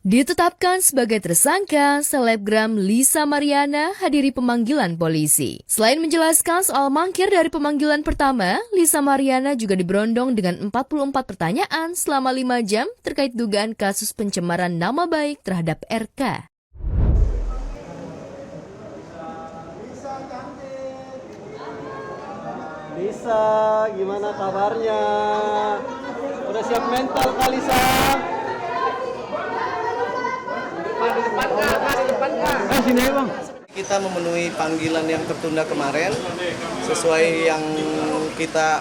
Ditetapkan sebagai tersangka, selebgram Lisa Mariana hadiri pemanggilan polisi. Selain menjelaskan soal mangkir dari pemanggilan pertama, Lisa Mariana juga diberondong dengan 44 pertanyaan selama 5 jam terkait dugaan kasus pencemaran nama baik terhadap RK. Lisa, gimana kabarnya? Udah siap mental kali, Lisa? Sini aja, Bang. Kita memenuhi panggilan yang tertunda kemarin sesuai yang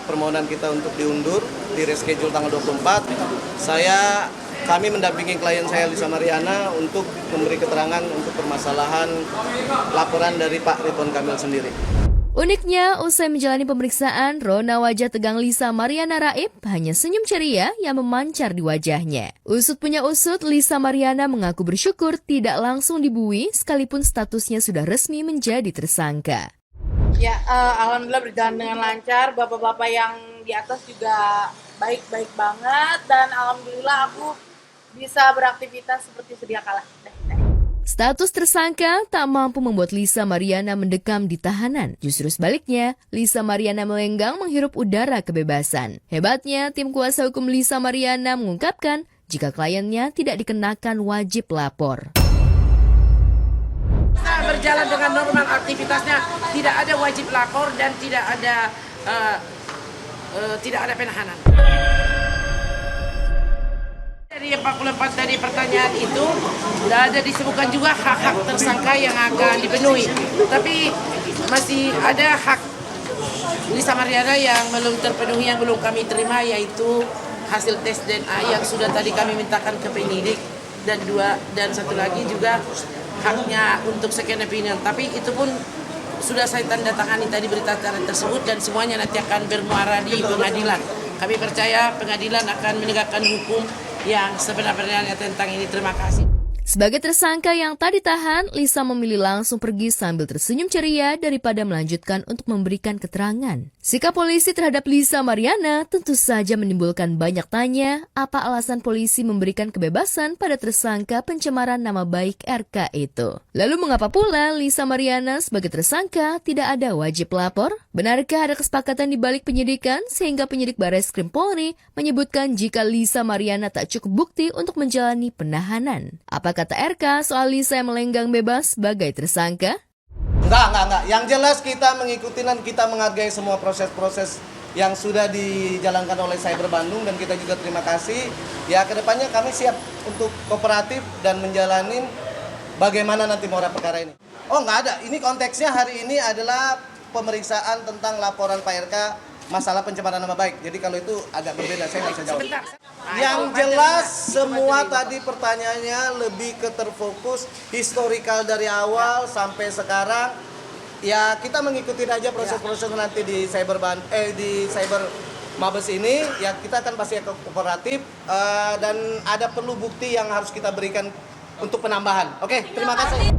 permohonan kita untuk diundur di reschedule tanggal 24. Kami mendampingi klien saya Lisa Mariana untuk memberi keterangan untuk permasalahan laporan dari Pak Ridwan Kamil sendiri. Uniknya, usai menjalani pemeriksaan, rona wajah tegang Lisa Mariana Raib hanya senyum ceria yang memancar di wajahnya. Usut punya usut, Lisa Mariana mengaku bersyukur tidak langsung dibui sekalipun statusnya sudah resmi menjadi tersangka. Ya, alhamdulillah berjalan dengan lancar. Bapak-bapak yang di atas juga baik-baik banget dan alhamdulillah aku bisa beraktivitas seperti sedia kala. Status tersangka tak mampu membuat Lisa Mariana mendekam di tahanan. Justru sebaliknya, Lisa Mariana melenggang menghirup udara kebebasan. Hebatnya, tim kuasa hukum Lisa Mariana mengungkapkan jika kliennya tidak dikenakan wajib lapor. Berjalan dengan normal aktivitasnya, tidak ada wajib lapor dan tidak ada penahanan. Dari 44 dari pertanyaan itu sudah ada disebutkan juga hak-hak tersangka yang akan dipenuhi. Tapi masih ada hak Lisa Mariana yang belum terpenuhi, yang belum kami terima, yaitu hasil tes DNA yang sudah tadi kami mintakan ke penyidik, dan satu lagi juga haknya untuk second opinion. Tapi itu pun sudah saya tanda tangani tadi berita acara tersebut dan semuanya nanti akan bermuara di pengadilan. Kami percaya pengadilan akan menegakkan hukum yang sebenarnya tentang ini. Terima kasih. Sebagai tersangka yang tak ditahan, Lisa memilih langsung pergi sambil tersenyum ceria daripada melanjutkan untuk memberikan keterangan. Sikap polisi terhadap Lisa Mariana tentu saja menimbulkan banyak tanya apa alasan polisi memberikan kebebasan pada tersangka pencemaran nama baik RK itu. Lalu mengapa pula Lisa Mariana sebagai tersangka tidak ada wajib lapor? Benarkah ada kesepakatan di balik penyidikan sehingga penyidik Barreskrim Polri menyebutkan jika Lisa Mariana tak cukup bukti untuk menjalani penahanan? Apa kata RK soal Lisa yang melenggang bebas sebagai tersangka? Enggak. Yang jelas kita mengikuti dan kita menghargai semua proses-proses yang sudah dijalankan oleh Cyber Bandung dan kita juga terima kasih. Ya, kedepannya kami siap untuk kooperatif dan menjalani bagaimana nanti moral perkara ini. Oh, enggak ada. Ini konteksnya hari ini adalah pemeriksaan tentang laporan Pak RK masalah pencemaran nama baik. Jadi kalau itu agak berbeda, saya nggak bisa jawab. Yang jelas semua tadi pertanyaannya lebih ke terfokus historical dari awal sampai sekarang. Ya kita mengikuti aja proses-proses nanti di Cyber Mabes ini. Ya kita akan pasti kooperatif dan ada perlu bukti yang harus kita berikan untuk penambahan. Oke, terima kasih.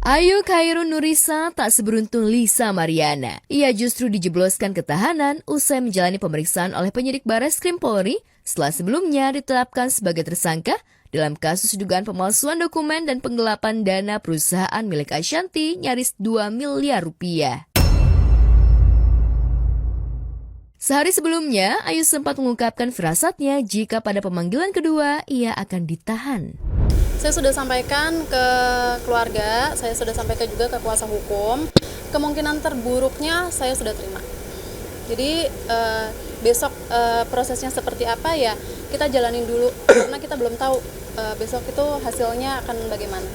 Ayu Khairun Nurisa tak seberuntung Lisa Mariana. Ia justru dijebloskan ke tahanan usai menjalani pemeriksaan oleh penyidik Barreskrim Polri setelah sebelumnya ditetapkan sebagai tersangka dalam kasus dugaan pemalsuan dokumen dan penggelapan dana perusahaan milik Ashanti nyaris 2 miliar rupiah. Sehari sebelumnya, Ayu sempat mengungkapkan firasatnya jika pada pemanggilan kedua ia akan ditahan. Saya sudah sampaikan ke keluarga, saya sudah sampaikan juga ke kuasa hukum. Kemungkinan terburuknya saya sudah terima. Jadi besok prosesnya seperti apa ya kita jalanin dulu karena kita belum tahu besok itu hasilnya akan bagaimana.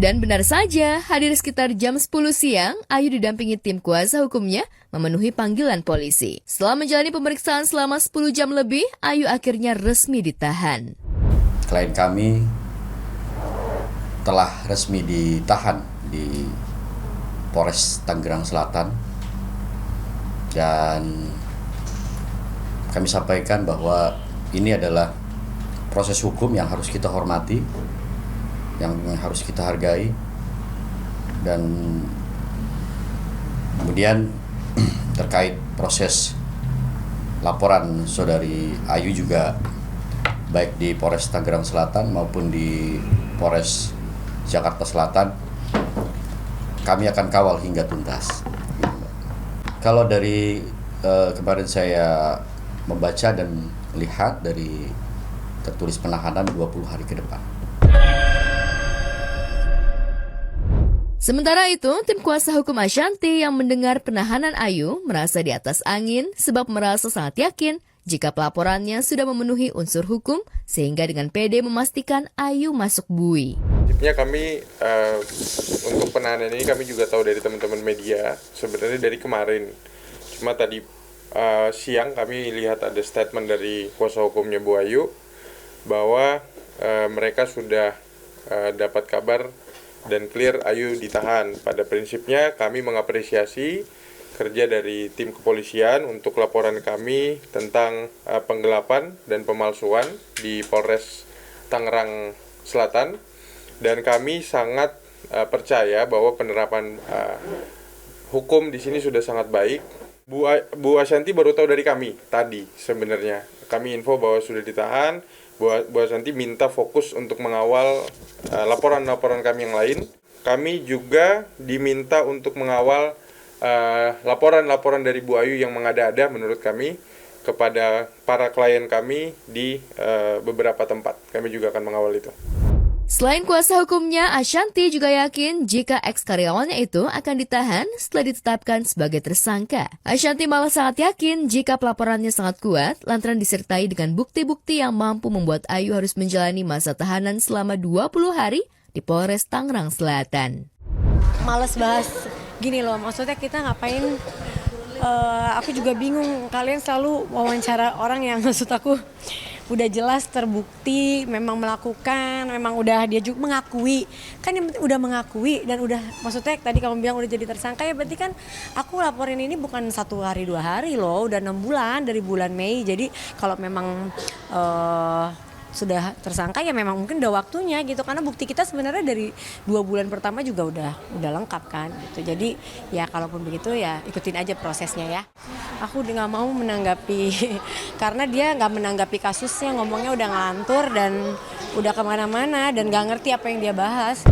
Dan benar saja, hadir sekitar jam 10 siang, Ayu didampingi tim kuasa hukumnya memenuhi panggilan polisi. Setelah menjalani pemeriksaan selama 10 jam lebih, Ayu akhirnya resmi ditahan. Klien kami telah resmi ditahan di Polres Tangerang Selatan dan kami sampaikan bahwa ini adalah proses hukum yang harus kita hormati, yang harus kita hargai, dan Kemudian terkait proses laporan saudari Ayu juga baik di Polres Tangerang Selatan maupun di Polres Jakarta Selatan, kami akan kawal hingga tuntas. Kalau dari kemarin saya membaca dan melihat dari tertulis penahanan 20 hari ke depan. Sementara itu, tim kuasa hukum Ashanti yang mendengar penahanan Ayu merasa di atas angin sebab merasa sangat yakin jika pelaporannya sudah memenuhi unsur hukum sehingga dengan pede memastikan Ayu masuk bui. Prinsipnya kami untuk penahanan ini kami juga tahu dari teman-teman media sebenarnya dari kemarin. Cuma tadi siang kami lihat ada statement dari kuasa hukumnya Bu Ayu bahwa mereka sudah dapat kabar dan clear Ayu ditahan. Pada prinsipnya kami mengapresiasi kerja dari tim kepolisian untuk laporan kami tentang penggelapan dan pemalsuan di Polres Tangerang Selatan, dan kami sangat percaya bahwa penerapan hukum di sini sudah sangat baik. Bu Ashanti baru tahu dari kami tadi sebenarnya. Kami info bahwa sudah ditahan. Bu Ashanti minta fokus untuk mengawal laporan-laporan kami yang lain. Kami juga diminta untuk mengawal laporan-laporan dari Bu Ayu yang mengada-ada menurut kami kepada para klien kami di beberapa tempat. Kami juga akan mengawal itu. Selain kuasa hukumnya, Ashanti juga yakin jika ex-karyawannya itu akan ditahan setelah ditetapkan sebagai tersangka. Ashanti malah sangat yakin jika pelaporannya sangat kuat lantaran disertai dengan bukti-bukti yang mampu membuat Ayu harus menjalani masa tahanan selama 20 hari di Polres Tangerang Selatan. Males bahas gini loh, maksudnya kita ngapain, aku juga bingung, kalian selalu wawancara orang yang maksud aku udah jelas terbukti memang melakukan, memang udah dia juga mengakui, kan yang penting udah mengakui dan udah, maksudnya tadi kamu bilang udah jadi tersangka, ya berarti kan aku laporin ini bukan 1 hari 2 hari loh, udah 6 bulan dari bulan Mei. Jadi kalau memang sudah tersangka ya memang mungkin udah waktunya gitu, karena bukti kita sebenarnya dari 2 bulan pertama juga udah lengkap kan gitu. Jadi ya kalaupun begitu ya ikutin aja prosesnya ya. Aku udah nggak mau menanggapi karena dia nggak menanggapi kasusnya, ngomongnya udah ngelantur dan udah kemana-mana dan nggak ngerti apa yang dia bahas.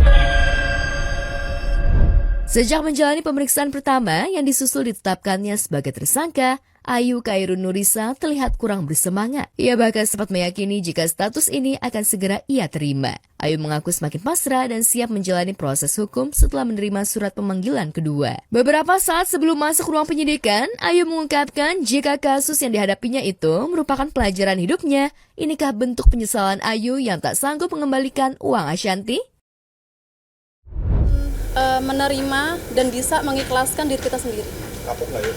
Sejak menjalani pemeriksaan pertama yang disusul ditetapkannya sebagai tersangka, Ayu Khairun Nurisa terlihat kurang bersemangat. Ia bahkan sempat meyakini jika status ini akan segera ia terima. Ayu mengaku semakin pasrah dan siap menjalani proses hukum setelah menerima surat pemanggilan kedua. Beberapa saat sebelum masuk ruang penyidikan, Ayu mengungkapkan jika kasus yang dihadapinya itu merupakan pelajaran hidupnya. Inikah bentuk penyesalan Ayu yang tak sanggup mengembalikan uang Ashanti? Menerima dan bisa mengikhlaskan diri kita sendiri. Kapok nggak ya?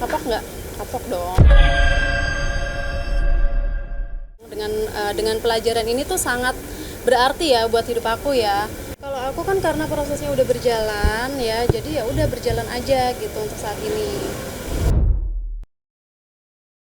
Kapok nggak? Kapok dong. Dengan pelajaran ini tuh sangat berarti ya buat hidup aku ya. Kalau aku kan karena prosesnya udah berjalan ya, jadi ya udah berjalan aja gitu untuk saat ini.